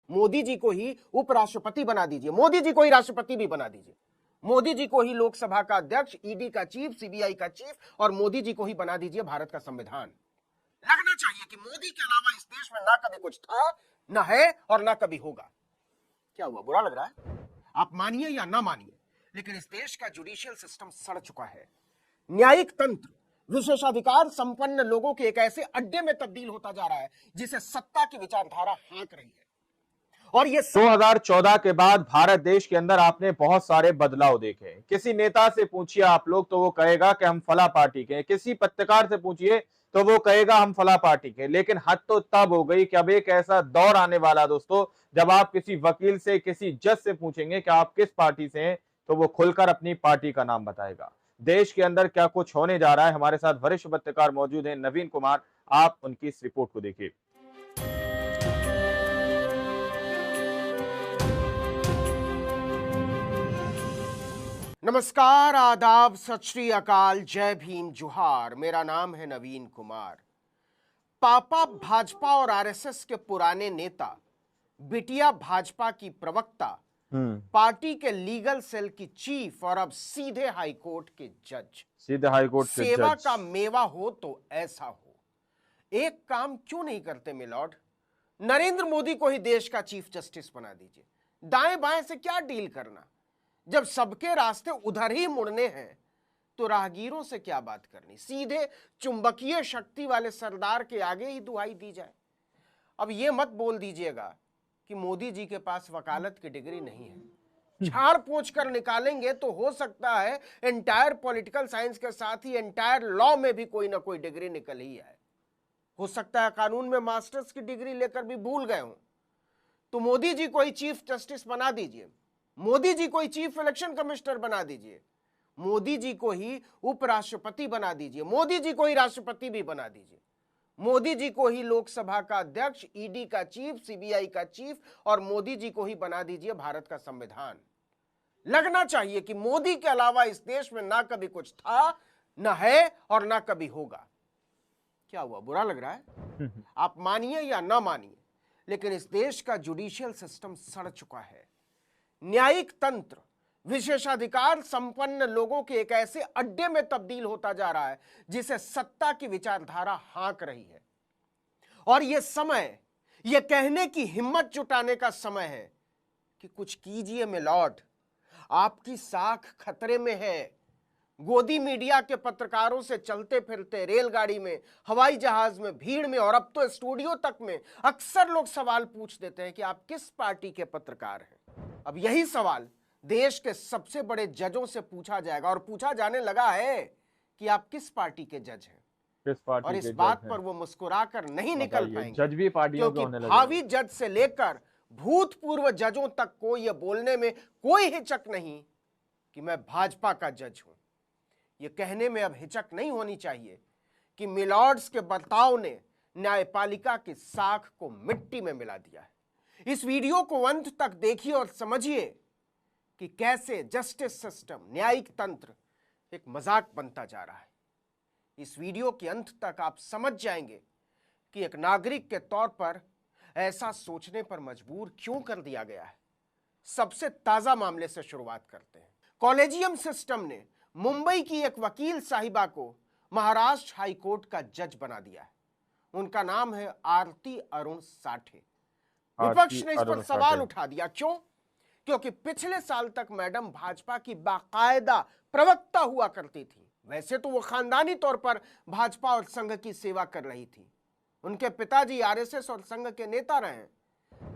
मोदी जी को ही उपराष्ट्रपति बना दीजिए, मोदी जी को ही राष्ट्रपति भी बना दीजिए, मोदी जी को ही लोकसभा का अध्यक्ष, ईडी का चीफ, सीबीआई का चीफ और मोदी जी को ही बना दीजिए भारत का संविधान। लगना चाहिए कि मोदी के अलावा इस देश में ना कभी कुछ था, ना है और ना कभी होगा। क्या हुआ, बुरा लग रहा है? आप मानिए या ना मानिए, लेकिन इस देश का जुडिशियल सिस्टम सड़ चुका है। न्यायिक तंत्र विशेषाधिकार संपन्न लोगों के एक ऐसे अड्डे में तब्दील होता जा रहा है जिसे सत्ता की विचारधारा हाँक रही है। और ये 2014 के बाद भारत देश के अंदर आपने बहुत सारे बदलाव देखे। किसी नेता से पूछिए आप लोग तो वो कहेगा कि हम फला पार्टी के, किसी पत्रकार से पूछिए तो वो कहेगा हम फला पार्टी के। लेकिन हद तो तब हो गई कि अब एक ऐसा दौर आने वाला दोस्तों, जब आप किसी वकील से, किसी जज से पूछेंगे कि आप किस पार्टी से हैं, तो वो खुलकर अपनी पार्टी का नाम बताएगा। देश के अंदर क्या कुछ होने जा रहा है, हमारे साथ वरिष्ठ पत्रकार मौजूद हैं, नवीन कुमार। आप उनकी इस रिपोर्ट को देखिए। नमस्कार, आदाब, सत श्री अकाल, जय भीम, जोहार। मेरा नाम है नवीन कुमार। पापा भाजपा और आरएसएस के पुराने नेता, बिटिया भाजपा की प्रवक्ता, पार्टी के लीगल सेल की चीफ और अब सीधे हाईकोर्ट के जज। सीधे हाईकोर्ट के सेवा जज। का मेवा हो तो ऐसा हो। एक काम क्यों नहीं करते मिलॉर्ड? नरेंद्र मोदी को ही देश का चीफ जस्टिस बना दीजिए। दाएं बाएं से क्या डील करना? जब सबके रास्ते उधर ही मुड़ने हैं तो राहगीरों से क्या बात करनी? सीधे चुंबकीय शक्ति वाले सरदार के आगे ही दुहाई दी जाए। अब यह मत बोल दीजिएगा कि मोदी जी के पास वकालत की डिग्री नहीं है। झाड़ पोंछ कर निकालेंगे तो हो सकता है एंटायर पॉलिटिकल साइंस के साथ ही एंटायर लॉ में भी कोई ना कोई डिग्री निकल ही आए। हो सकता है कानून में मास्टर्स की डिग्री लेकर भी भूल गए हो। तो मोदी जी को ही चीफ जस्टिस बना दीजिए, मोदी जी को ही चीफ इलेक्शन कमिश्नर बना दीजिए, मोदी जी को ही उपराष्ट्रपति बना दीजिए, मोदी जी को ही राष्ट्रपति भी बना दीजिए, मोदी जी को ही लोकसभा का अध्यक्ष, ईडी का चीफ, सीबीआई का चीफ और मोदी जी को ही बना दीजिए भारत का संविधान। लगना चाहिए कि मोदी के अलावा इस देश में ना कभी कुछ था, ना है और ना कभी होगा। क्या हुआ, बुरा लग रहा है? आप मानिए या ना मानिए, लेकिन इस देश का जुडिशियल सिस्टम सड़ चुका है। न्यायिक तंत्र विशेषाधिकार संपन्न लोगों के एक ऐसे अड्डे में तब्दील होता जा रहा है जिसे सत्ता की विचारधारा हाँक रही है। और यह समय, यह कहने की हिम्मत जुटाने का समय है कि कुछ कीजिए मिलॉर्ड, आपकी साख खतरे में है। गोदी मीडिया के पत्रकारों से चलते फिरते रेलगाड़ी में, हवाई जहाज में, भीड़ में और अब तो स्टूडियो तक में अक्सर लोग सवाल पूछ देते हैं कि आप किस पार्टी के पत्रकार हैं। अब यही सवाल देश के सबसे बड़े जजों से पूछा जाएगा और पूछा जाने लगा है कि आप किस पार्टी के जज हैं। किस पार्टी और इस के बात जज पर हैं? वो मुस्कुराकर नहीं निकल पाएंगे, जज भी पार्टियों के क्योंकि होने लगे। भावी जज से लेकर भूतपूर्व जजों तक को यह बोलने में कोई हिचक नहीं कि मैं भाजपा का जज हूं। यह कहने में अब हिचक नहीं होनी चाहिए कि मिलॉर्ड्स के बर्ताव ने न्यायपालिका की साख को मिट्टी में मिला दिया है। इस वीडियो को अंत तक देखिए और समझिए कि कैसे जस्टिस सिस्टम, न्यायिक तंत्र एक मजाक बनता जा रहा है। इस वीडियो के अंत तक आप समझ जाएंगे कि एक नागरिक के तौर पर ऐसा सोचने पर मजबूर क्यों कर दिया गया है। सबसे ताजा मामले से शुरुआत करते हैं। कॉलेजियम सिस्टम ने मुंबई की एक वकील साहिबा को महाराष्ट्र हाईकोर्ट का जज बना दिया है। उनका नाम है आरती अरुण साठे। विपक्ष ने इस पर सवाल उठा दिया। क्यों? क्योंकि पिछले साल तक मैडम भाजपा की बाकायदा प्रवक्ता हुआ करती थी। वैसे तो वो खानदानी तौर पर भाजपा और संघ की सेवा कर रही थी। उनके पिताजी आरएसएस और संघ के नेता रहे,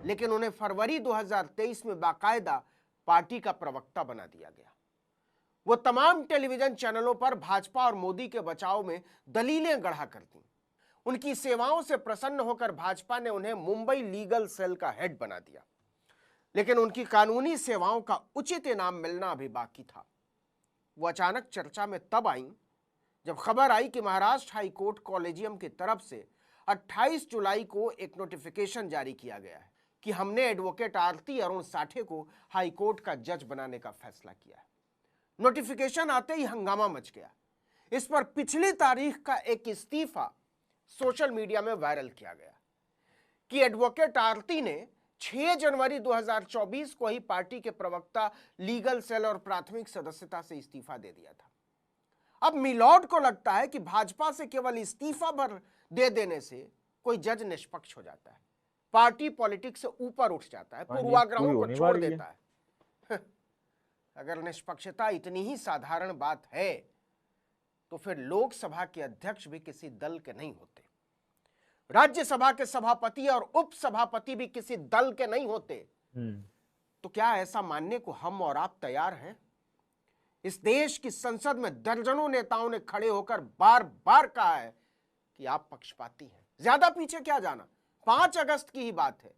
लेकिन उन्हें फरवरी 2023 में बाकायदा पार्टी का प्रवक्ता बना दिया गया। वो तमाम टेलीविजन चैनलों पर भाजपा और मोदी के बचाव में दलीलें गढ़ा करती। उनकी सेवाओं से प्रसन्न होकर भाजपा ने उन्हें मुंबई लीगल सेल का हेड बना दिया, लेकिन उनकी कानूनी सेवाओं का उचित इनाम मिलना अभी बाकी था। वो अचानक चर्चा में तब आई जब खबर आई कि महाराष्ट्र हाईकोर्ट कॉलेजियम की तरफ से 28 जुलाई को एक नोटिफिकेशन जारी किया गया है कि हमने एडवोकेट आरती अरुण साठे को हाईकोर्ट का जज बनाने का फैसला किया है। नोटिफिकेशन आते ही हंगामा मच गया। इस पर पिछली तारीख का एक इस्तीफा सोशल मीडिया में वायरल किया गया कि एडवोकेट आरती ने 6 जनवरी 2024 को ही पार्टी के प्रवक्ता लीगल सेल और प्राथमिक सदस्यता से इस्तीफा दे दिया था। अब मिलॉर्ड को लगता है कि भाजपा से केवल इस्तीफा भर दे देने से कोई जज निष्पक्ष हो जाता है, पार्टी पॉलिटिक्स से ऊपर उठ जाता है, पूर्वाग्रहों को छोड़ देता है। अगर निष्पक्षता इतनी ही साधारण बात है तो फिर लोकसभा के अध्यक्ष भी किसी दल के नहीं होते, राज्यसभा के सभापति और उपसभापति भी किसी दल के नहीं होते। तो क्या ऐसा मानने को हम और आप तैयार हैं? इस देश की संसद में दर्जनों नेताओं ने खड़े होकर बार बार कहा है कि आप पक्षपाती हैं। ज्यादा पीछे क्या जाना, 5 अगस्त की ही बात है।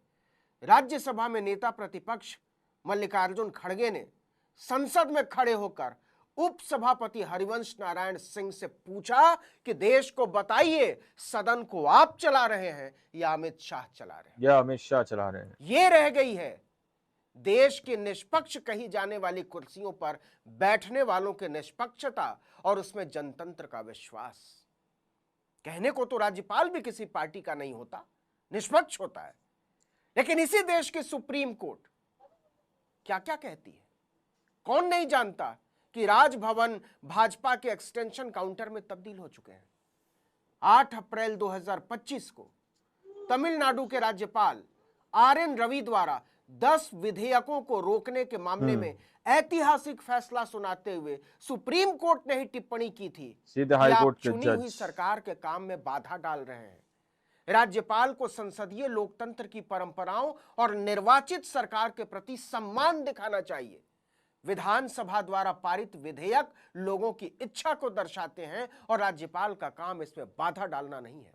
राज्यसभा में नेता प्रतिपक्ष मल्लिकार्जुन खड़गे ने संसद में खड़े होकर उपसभापति हरिवंश नारायण सिंह से पूछा कि देश को बताइए, सदन को आप चला रहे हैं या अमित शाह चला रहे हैं? ये रह गई है देश की निष्पक्ष कही जाने वाली कुर्सियों पर बैठने वालों की निष्पक्षता और उसमें जनतंत्र का विश्वास। कहने को तो राज्यपाल भी किसी पार्टी का नहीं होता, निष्पक्ष होता है, लेकिन इसी देश की सुप्रीम कोर्ट क्या क्या कहती है? कौन नहीं जानता कि राजभवन भाजपा के एक्सटेंशन काउंटर में तब्दील हो चुके हैं। 8 अप्रैल 2025 को तमिलनाडु के राज्यपाल RN रवि द्वारा 10 विधेयकों को रोकने के मामले में ऐतिहासिक फैसला सुनाते हुए सुप्रीम कोर्ट ने ही टिप्पणी की थी कि आप चुनी हुई सरकार के काम में बाधा डाल रहे हैं। राज्यपाल को संसदीय लोकतंत्र की परंपराओं और निर्वाचित सरकार के प्रति सम्मान दिखाना चाहिए। विधानसभा द्वारा पारित विधेयक लोगों की इच्छा को दर्शाते हैं और राज्यपाल का काम इसमें बाधा डालना नहीं है।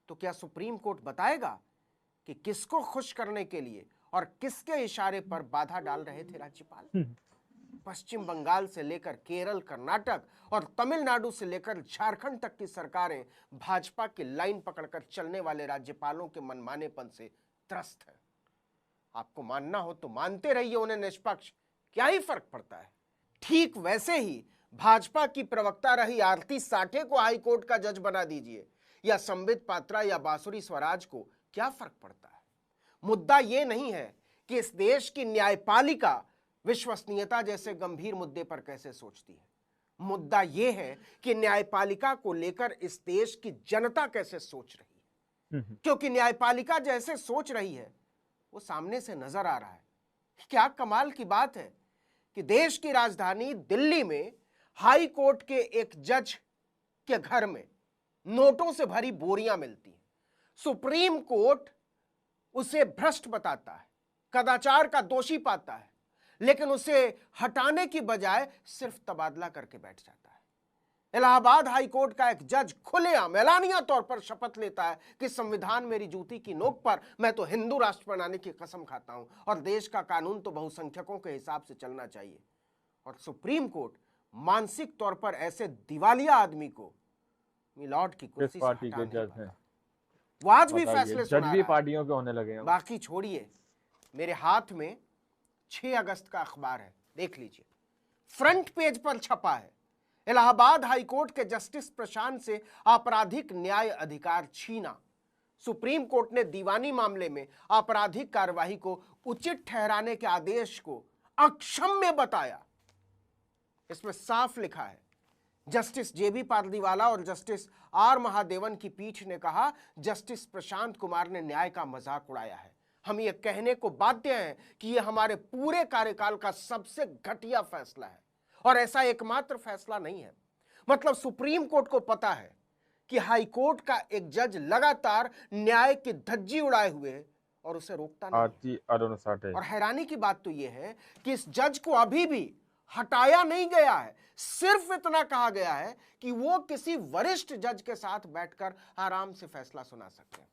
तो क्या सुप्रीम कोर्ट बताएगा कि किसको खुश करने के लिए और किसके इशारे पर बाधा डाल रहे थे राज्यपाल? पश्चिम बंगाल से लेकर केरल, कर्नाटक और तमिलनाडु से लेकर झारखंड तक की सरकारें भाजपा की लाइन पकड़कर चलने वाले राज्यपालों के मनमानेपन से त्रस्त है। आपको मानना हो तो मानते रहिए उन्हें निष्पक्ष, क्या ही फर्क पड़ता है। ठीक वैसे ही भाजपा की प्रवक्ता रही आरती साठे को हाईकोर्ट का जज बना दीजिए या संबित पात्रा या बांसुरी स्वराज को, क्या फर्क पड़ता है? मुद्दा यह नहीं है कि इस देश की न्यायपालिका विश्वसनीयता जैसे गंभीर मुद्दे पर कैसे सोचती है। मुद्दा यह है कि न्यायपालिका को लेकर इस देश की जनता कैसे सोच रही है, क्योंकि न्यायपालिका जैसे सोच रही है वो सामने से नजर आ रहा है। क्या कमाल की बात है कि देश की राजधानी दिल्ली में हाई कोर्ट के एक जज के घर में नोटों से भरी बोरियां मिलती हैं। सुप्रीम कोर्ट उसे भ्रष्ट बताता है, कदाचार का दोषी पाता है, लेकिन उसे हटाने की बजाय सिर्फ तबादला करके बैठ जाता है। इलाहाबाद हाई कोर्ट का एक जज खुलेआम ऐलानिया तौर पर शपथ लेता है कि संविधान मेरी जूती की नोक पर, मैं तो हिंदू राष्ट्र बनाने की कसम खाता हूं और देश का कानून तो बहुसंख्यकों के हिसाब से चलना चाहिए। और सुप्रीम कोर्ट मानसिक तौर पर ऐसे दिवालिया आदमी को मिलॉर्ड की कुर्सी से हटा नहीं पाता। वो आज भी फैसले सुना रहा है। पार्टियों के होने लगे हैं। बाकी छोड़िए, मेरे हाथ में 6 अगस्त का अखबार है, देख लीजिए। फ्रंट पेज पर छपा है, इलाहाबाद हाईकोर्ट के जस्टिस प्रशांत से आपराधिक न्याय अधिकार छीना। सुप्रीम कोर्ट ने दीवानी मामले में आपराधिक कार्यवाही को उचित ठहराने के आदेश को अक्षम्य बताया। इसमें साफ लिखा है, जस्टिस JB पारदीवाला और जस्टिस R महादेवन की पीठ ने कहा, जस्टिस प्रशांत कुमार ने न्याय का मजाक उड़ाया है। हम ये कहने को बाध्य हैं कि यह हमारे पूरे कार्यकाल का सबसे घटिया फैसला है और ऐसा एकमात्र फैसला नहीं है। मतलब सुप्रीम कोर्ट को पता है कि हाई कोर्ट का एक जज लगातार न्याय की धज्जी उड़ाए हुए है और उसे रोकता नहीं है। और हैरानी की बात तो यह है कि इस जज को अभी भी हटाया नहीं गया है, सिर्फ इतना कहा गया है कि वो किसी वरिष्ठ जज के साथ बैठकर आराम से फैसला सुना सकते हैं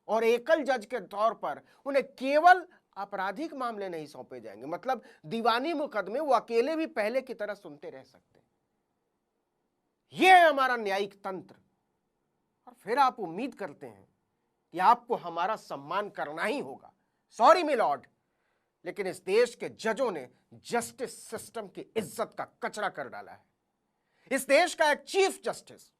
और एकल जज के तौर पर उन्हें केवल आपराधिक मामले नहीं सौंपे जाएंगे। मतलब दीवानी मुकदमे वो अकेले भी पहले की तरह सुनते रह सकते हैं। यह है हमारा न्यायिक तंत्र। और फिर आप उम्मीद करते हैं कि आपको हमारा सम्मान करना ही होगा। सॉरी मिलॉर्ड, लेकिन इस देश के जजों ने जस्टिस सिस्टम की इज्जत का कचरा कर डाला है। इस देश का एक चीफ जस्टिस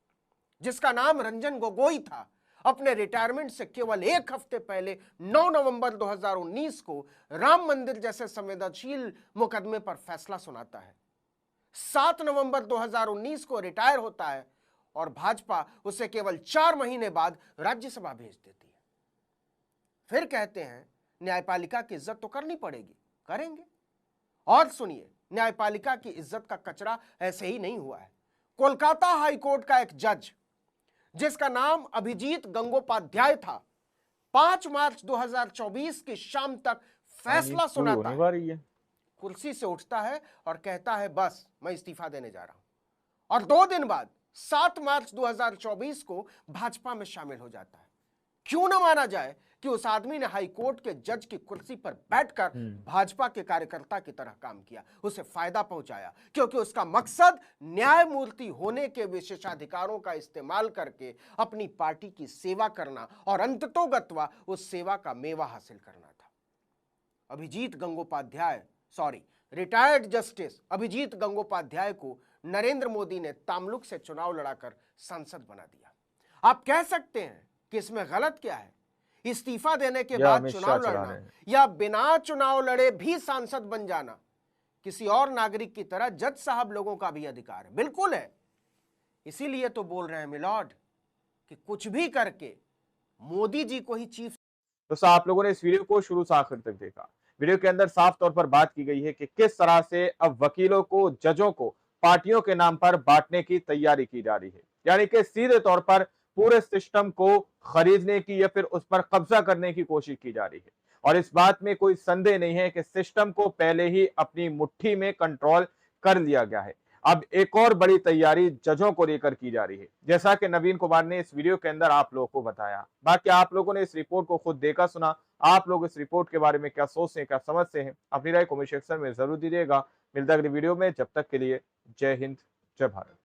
जिसका नाम रंजन गोगोई था, अपने रिटायरमेंट से केवल एक हफ्ते पहले 9 नवंबर 2019 को राम मंदिर जैसे संवेदनशील मुकदमे पर फैसला सुनाता है। 7 नवंबर 2019 को रिटायर होता है और भाजपा उसे केवल 4 महीने बाद राज्यसभा भेज देती है। फिर कहते हैं न्यायपालिका की इज्जत तो करनी पड़ेगी, करेंगे। और सुनिए, न्यायपालिका की इज्जत का कचरा ऐसे ही नहीं हुआ है। कोलकाता हाईकोर्ट का एक जज जिसका नाम अभिजीत गंगोपाध्याय था, 5 मार्च 2024 की शाम तक फैसला सुनाता है, कुर्सी से उठता है और कहता है बस मैं इस्तीफा देने जा रहा हूं। और 2 दिन बाद 7 मार्च 2024 को भाजपा में शामिल हो जाता है। क्यों न माना जाए कि उस आदमी ने हाई कोर्ट के जज की कुर्सी पर बैठकर भाजपा के कार्यकर्ता की तरह काम किया, उसे फायदा पहुंचाया, क्योंकि उसका मकसद न्यायमूर्ति होने के विशेषाधिकारों का इस्तेमाल करके अपनी पार्टी की सेवा करना और अंततोगत्वा उस सेवा का मेवा हासिल करना था। रिटायर्ड जस्टिस अभिजीत गंगोपाध्याय को नरेंद्र मोदी ने तामलुक से चुनाव लड़ाकर सांसद बना दिया। आप कह सकते हैं कि इसमें गलत क्या है? इस्तीफा देने के बाद चुनाव लड़ना या बिना चुनाव लड़े भी सांसद बन जाना किसी और नागरिक की तरह जज साहब लोगों का भी अधिकार है, बिल्कुल है। इसीलिए तो बोल रहे हैं मिलॉर्ड कि कुछ भी करके मोदी जी को ही चीफ। तो आप लोगों ने इस वीडियो को शुरू से आखिर तक देखा। वीडियो के अंदर साफ तौर पर बात की गई है कि किस तरह से अब वकीलों को, जजों को पार्टियों के नाम पर बांटने की तैयारी की जा रही है, यानी कि सीधे तौर पर पूरे सिस्टम को खरीदने की या फिर उस पर कब्जा करने की कोशिश की जा रही है। और इस बात में कोई संदेह नहीं है कि सिस्टम को पहले ही अपनी मुट्ठी में कंट्रोल कर लिया गया है। अब एक और बड़ी तैयारी जजों को लेकर की जा रही है, जैसा कि नवीन कुमार ने इस वीडियो के अंदर आप लोगों को बताया। बाकी आप लोगों ने इस रिपोर्ट को खुद देखा सुना, आप लोग इस रिपोर्ट के बारे में क्या सोचते हैं, क्या समझते हैं, अपनी राय कमेंट सेक्शन में जरूर दीजिएगा। मिलता है अगली वीडियो में, जब तक के लिए जय हिंद, जय भारत।